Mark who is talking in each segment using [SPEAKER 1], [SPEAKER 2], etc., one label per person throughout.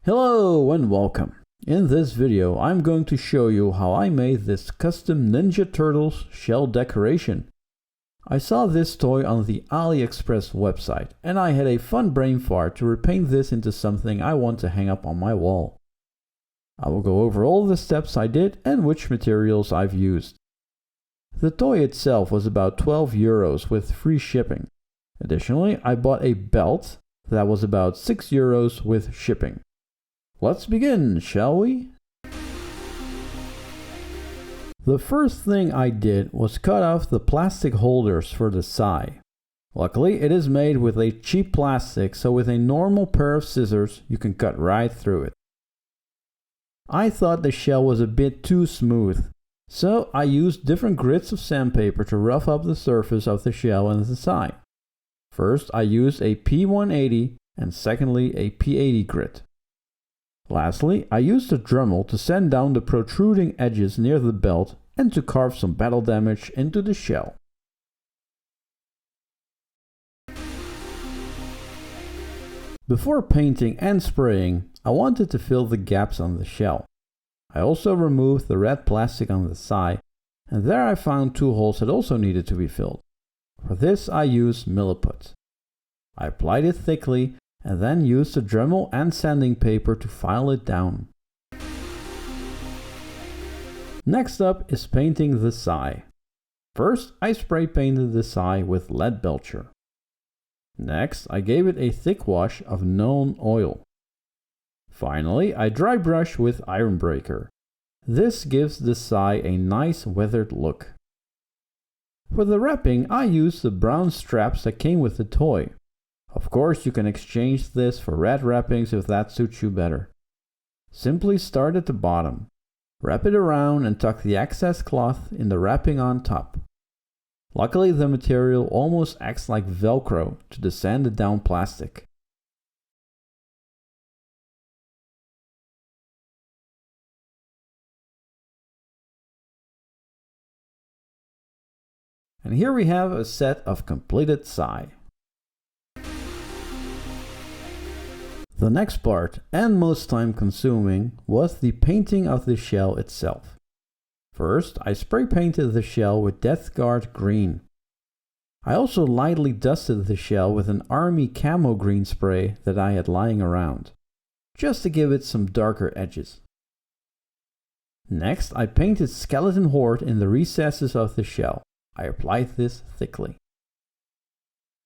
[SPEAKER 1] Hello and welcome. In this video I'm going to show you how I made this custom Ninja Turtles shell decoration. I saw this toy on the Aliexpress website and I had a fun brain fart to repaint this into something I want to hang up on my wall. I will go over all the steps I did and which materials I've used. The toy itself was about €12 with free shipping. Additionally, I bought a belt that was about €6 with shipping. Let's begin, shall we? The first thing I did was cut off the plastic holders for the sai. Luckily, it is made with a cheap plastic, so with a normal pair of scissors, you can cut right through it. I thought the shell was a bit too smooth, so I used different grits of sandpaper to rough up the surface of the shell and the sai. First, I used a P180 and secondly a P80 grit. Lastly, I used a Dremel to sand down the protruding edges near the belt and to carve some battle damage into the shell. Before painting and spraying, I wanted to fill the gaps on the shell. I also removed the red plastic on the sai, and there I found two holes that also needed to be filled. For this I used milliput. I applied it thickly and then used a Dremel and sanding paper to file it down. Next up is painting the sai. First, I spray painted the sai with Leadbelcher. Next, I gave it a thick wash of Nuln Oil. Finally, I dry brush with Ironbreaker. This gives the sai a nice weathered look. For the wrapping, I used the brown straps that came with the toy. Of course, you can exchange this for red wrappings if that suits you better. Simply start at the bottom, wrap it around and tuck the excess cloth in the wrapping on top. Luckily, the material almost acts like Velcro to the sanded down plastic. And here we have a set of completed sai. The next part, and most time consuming, was the painting of the shell itself. First, I spray painted the shell with Skarsnik Green. I also lightly dusted the shell with an army camo green spray that I had lying around, just to give it some darker edges. Next, I painted skeleton Horde in the recesses of the shell. I applied this thickly.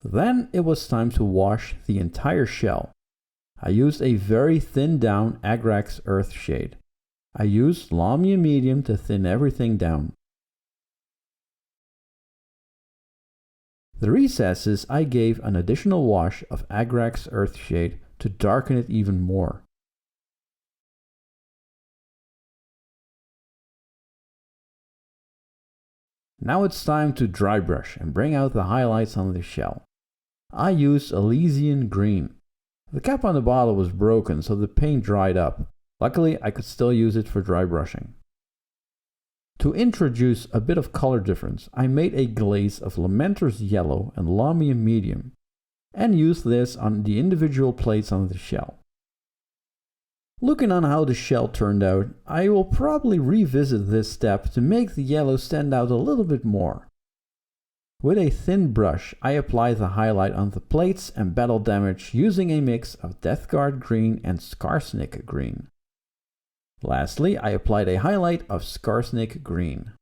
[SPEAKER 1] Then it was time to wash the entire shell. I used a very thinned down Agrax Earthshade. I used Lahmian Medium to thin everything down. The recesses I gave an additional wash of Agrax Earthshade to darken it even more. Now it's time to dry brush and bring out the highlights on the shell. I used Elysian Green. The cap on the bottle was broken, so the paint dried up. Luckily, I could still use it for dry brushing. To introduce a bit of color difference, I made a glaze of Lamenters Yellow and Lahmian Medium, and used this on the individual plates on the shell. Looking on how the shell turned out, I will probably revisit this step to make the yellow stand out a little bit more. With a thin brush, I apply the highlight on the plates and battle damage using a mix of Skarsnik Green and Skarsnik Green. Lastly, I applied a highlight of Skarsnik Green.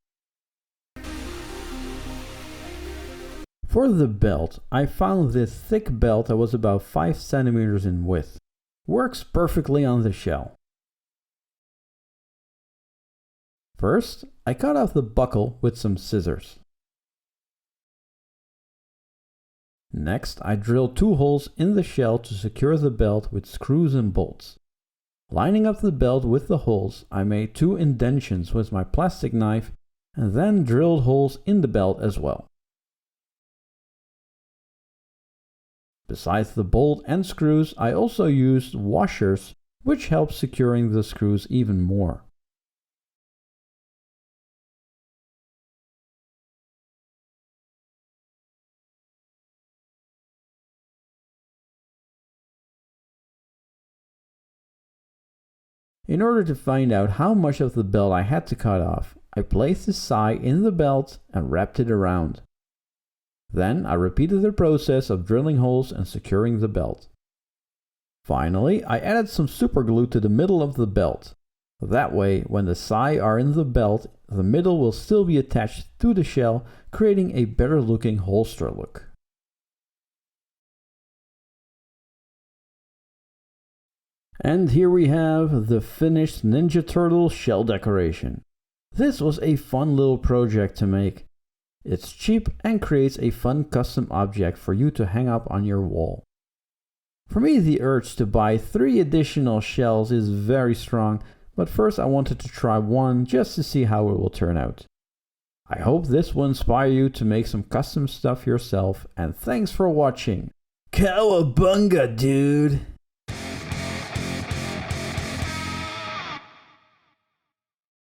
[SPEAKER 1] For the belt, I found this thick belt that was about 5 centimeters in width. Works perfectly on the shell. First, I cut off the buckle with some scissors. Next, I drilled 2 holes in the shell to secure the belt with screws and bolts. Lining up the belt with the holes, I made 2 indentions with my plastic knife and then drilled holes in the belt as well. Besides the bolt and screws, I also used washers, which helped securing the screws even more. In order to find out how much of the belt I had to cut off, I placed the sai in the belt and wrapped it around. Then I repeated the process of drilling holes and securing the belt. Finally, I added some super glue to the middle of the belt. That way, when the sai are in the belt, the middle will still be attached to the shell, creating a better looking holster look. And here we have the finished Ninja Turtle shell decoration. This was a fun little project to make. It's cheap and creates a fun custom object for you to hang up on your wall. For me, the urge to buy 3 additional shells is very strong, but first I wanted to try one just to see how it will turn out. I hope this will inspire you to make some custom stuff yourself, and thanks for watching. Cowabunga, dude!